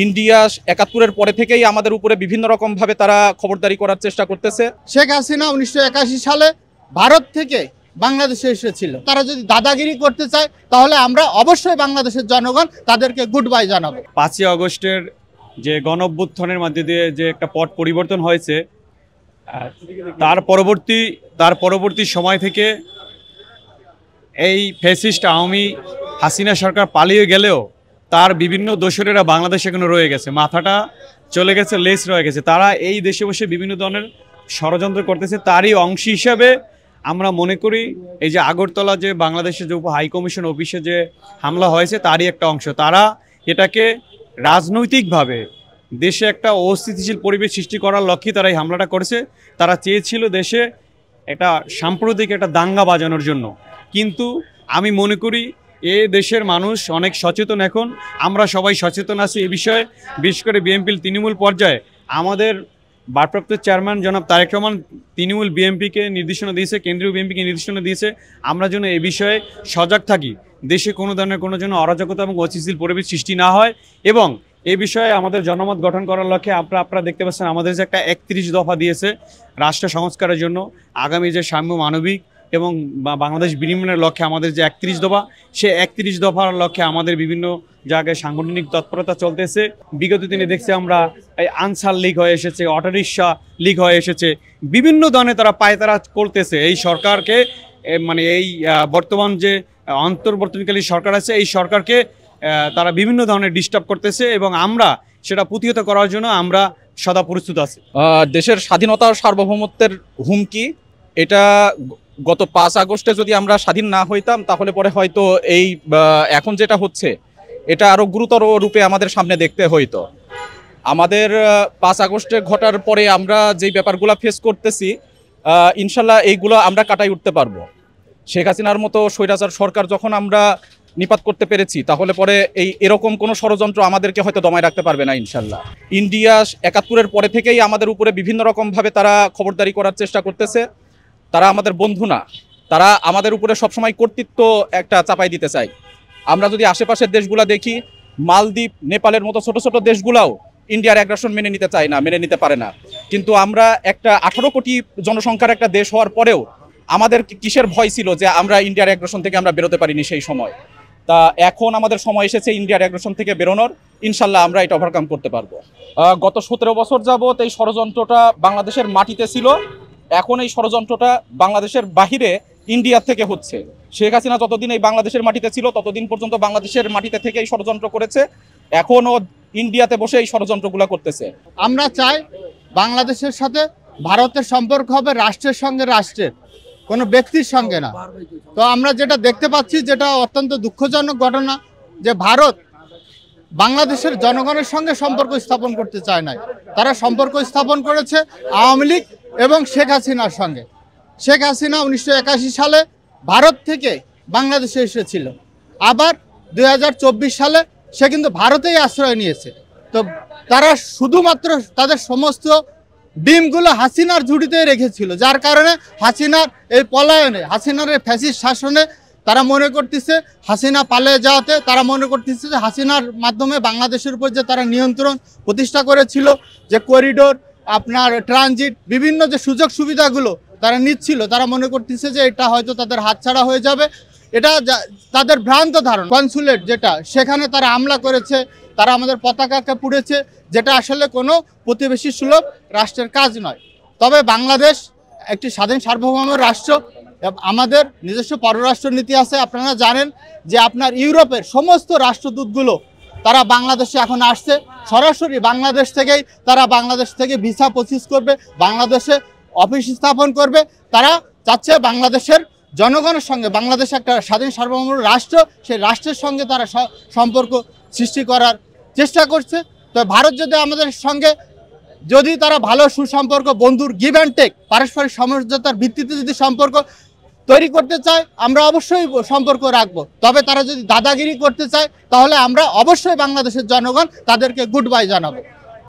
India ৭১-এর পরে থেকেই আমাদের উপরে বিভিন্ন রকমভাবে তারা খবরদারি করার চেষ্টা করতেছে। শেখ হাসিনা ১৯৮১ সালে ভারত থেকে বাংলাদেশে এসেছিল। তারা যদি দাদাগিরি করতে চায় তাহলে আমরা অবশ্যই বাংলাদেশের জনগণ তাদেরকে গুড বাই জানাবো। ৫ই আগস্টের যে গণঅভ্যুত্থানের মধ্যে দিয়ে যে একটা পট পরিবর্তন হয়েছে, তার পরবর্তী সময় থেকে এই ফ্যাসিস্ট আওয়ামী হাসিনা সরকার পালিয়ে গেলেও তার বিভিন্ন দোসরেরা বাংলাদেশে এখনো রয়ে গেছে, মাথাটা চলে গেছে, লেস রয়ে গেছে। তারা এই দেশে বসে বিভিন্ন ধরনের ষড়যন্ত্র করতেছে। তারই অংশ হিসাবে আমরা মনে করি এই যে আগরতলা যে বাংলাদেশের যে উপ হাইকমিশন অফিসে যে হামলা হয়েছে তারই একটা অংশ। তারা এটাকে রাজনৈতিকভাবে দেশে একটা অস্থিতিশীল পরিবেশ সৃষ্টি করার লক্ষ্যে তারা এই হামলাটা করেছে। তারা চেয়েছিল দেশে একটা সাম্প্রতিক একটা দাঙ্গা বাজানোর জন্য। কিন্তু আমি মনে করি দেশের মানুষ অনেক সচেতন, এখন আমরা সবাই সচেতন আছি এ বিষয়ে। বিশেষ করে বিএনপির তৃণমূল পর্যায়ে আমাদের ভারপ্রাপ্ত চেয়ারম্যান জনাব তারেক রহমান তৃণমূল বিএনপিকে নির্দেশনা দিয়েছে, কেন্দ্রীয় বিএনপিকে নির্দেশনা দিয়েছে আমরা যেন এ বিষয়ে সজাগ থাকি, দেশে কোনো ধরনের কোনো যেন অরাজকতা এবং অস্থিতিশীল পরিবেশ সৃষ্টি না হয়। এবং এই বিষয়ে আমাদের জনমত গঠন করার লক্ষ্যে আপনারা দেখতে পাচ্ছেন আমাদের যে একটা ৩১ দফা দিয়েছে রাষ্ট্র সংস্কারের জন্য, আগামী যে সাম্য মানবিক এবং বাংলাদেশ বিনিময়ের লক্ষ্যে আমাদের যে ৩১ দফা, সে ৩১ দফার লক্ষ্যে আমাদের বিভিন্ন জায়গায় সাংগঠনিক তৎপরতা চলতেছে। বিগত দিনে দেখছি আমরা এই আনসার লীগ হয়ে এসেছে, অটোরিকশা লীগ হয়ে এসেছে, বিভিন্ন ধরনের তারা পায়তারা করতেছে এই সরকারকে, মানে এই বর্তমান যে অন্তর্বর্তীকালীন সরকার আছে এই সরকারকে তারা বিভিন্ন ধরনের ডিস্টার্ব করতেছে এবং আমরা সেটা প্রতিহত করার জন্য আমরা সদা প্রস্তুত আছি। দেশের স্বাধীনতা ও সার্বভৌমত্বের হুমকি, এটা গত ৫ আগস্টে যদি আমরা স্বাধীন না হইতাম তাহলে পরে হয়তো এই এখন যেটা হচ্ছে এটা আরো গুরুতর রূপে আমাদের সামনে দেখতে হইতো। আমাদের ৫ আগস্টে ঘটার পরে আমরা যেই ব্যাপারগুলো ফেস করতেছি, ইনশাল্লাহ এইগুলো আমরা কাটাই উঠতে পারবো। শেখ হাসিনার মতো স্বৈরাচার সরকার যখন আমরা নিপাত করতে পেরেছি তাহলে পরে এরকম কোনো ষড়যন্ত্র আমাদেরকে হয়তো দমায় রাখতে পারবে না ইনশাল্লাহ। ইন্ডিয়া ৭১-এর পরে থেকেই আমাদের উপরে বিভিন্ন রকমভাবে তারা খবরদারি করার চেষ্টা করতেছে। তারা আমাদের বন্ধু না, তারা আমাদের উপরে সবসময় কর্তৃত্ব একটা চাপাই দিতে চায়। আমরা যদি আশেপাশের দেশগুলা দেখি, মালদ্বীপ, নেপালের মতো ছোট ছোট দেশগুলাও ইন্ডিয়ার অ্যাগ্রেশন মেনে নিতে চায় না, মেনে নিতে পারে না। কিন্তু আমরা একটা ১৮ কোটি জনসংখ্যার একটা দেশ হওয়ার পরেও আমাদের কিসের ভয় ছিল যে আমরা ইন্ডিয়ার অ্যাগ্রেশন থেকে আমরা বেরোতে পারিনি সেই সময়। তা এখন আমাদের সময় এসেছে ইন্ডিয়ার অ্যাগ্রেশন থেকে বেরোনোর, ইনশাল্লাহ আমরা এটা ওভারকাম করতে পারবো। গত ১৭ বছর যাবত এই ষড়যন্ত্রটা বাংলাদেশের মাটিতে ছিল, এখন এই ষড়যন্ত্রটা বাংলাদেশের বাহিরে ইন্ডিয়া থেকে হচ্ছে। শেখ হাসিনা যতদিন এই বাংলাদেশের মাটিতে ছিল ততদিন পর্যন্ত বাংলাদেশের মাটিতে থেকে এই ষড়যন্ত্র করেছে, এখনও ইন্ডিয়াতে বসে এই ষড়যন্ত্রগুলো করতেছে। আমরা চাই বাংলাদেশের সাথে ভারতের সম্পর্ক হবে রাষ্ট্রের সঙ্গে রাষ্ট্রের, কোনো ব্যক্তির সঙ্গে না। তো আমরা যেটা দেখতে পাচ্ছি, যেটা অত্যন্ত দুঃখজনক ঘটনা, যে ভারত বাংলাদেশের জনগণের সঙ্গে সম্পর্ক স্থাপন করতে চায় না। তারা সম্পর্ক স্থাপন করেছে আওয়ামী লীগ এবং শেখ হাসিনার সঙ্গে। শেখ হাসিনা ১৯৮১ সালে ভারত থেকে বাংলাদেশে এসেছিল, আবার ২০২৪ সালে সে কিন্তু ভারতেই আশ্রয় নিয়েছে। তো তারা শুধুমাত্র তাদের সমস্ত ডিমগুলো হাসিনার ঝুড়িতে রেখেছিল, যার কারণে হাসিনার এই পলায়নে, হাসিনার এই ফ্যাসিস্ট শাসনে তারা মনে করতেছে, হাসিনা পালিয়ে যাওয়াতে তারা মনে করতেছে যে হাসিনার মাধ্যমে বাংলাদেশের উপর যে তারা নিয়ন্ত্রণ প্রতিষ্ঠা করেছিল, যে করিডোর, আপনার ট্রানজিট, বিভিন্ন যে সুযোগ সুবিধাগুলো তারা নিচ্ছিল, তারা মনে করতেছে যে এটা হয়তো তাদের হাতছাড়া হয়ে যাবে। এটা তাদের ভ্রান্ত ধারণা। কনসুলেট যেটা, সেখানে তারা হামলা করেছে, তারা আমাদের পতাকাকে পুড়েছে, যেটা আসলে কোনো প্রতিবেশী সুলভ রাষ্ট্রের কাজ নয়। তবে বাংলাদেশ একটি স্বাধীন সার্বভৌম রাষ্ট্র, আমাদের নিজস্ব পররাষ্ট্র নীতি আছে। আপনারা জানেন যে আপনার ইউরোপের সমস্ত রাষ্ট্রদূতগুলো তারা বাংলাদেশে এখন আসছে, সরাসরি বাংলাদেশ থেকেই তারা বাংলাদেশ থেকে ভিসা প্রসেস করবে, বাংলাদেশে অফিস স্থাপন করবে। তারা চাচ্ছে বাংলাদেশের জনগণের সঙ্গে, বাংলাদেশ একটা স্বাধীন সার্বভৌম রাষ্ট্র, সেই রাষ্ট্রের সঙ্গে তারা সম্পর্ক সৃষ্টি করার চেষ্টা করছে। তো ভারত যদি আমাদের সঙ্গে যদি তারা ভালো সুসম্পর্ক, বন্ধুর গিভ অ্যান্ড টেক, পারস্পরিক সমঝোতার ভিত্তিতে যদি সম্পর্ক তৈরি করতে চায়, আমরা অবশ্যই সম্পর্ক রাখবো। তবে তারা যদি দাদাগিরি করতে চায় তাহলে আমরা অবশ্যই বাংলাদেশের জনগণ তাদেরকে গুড বাই জানাবো।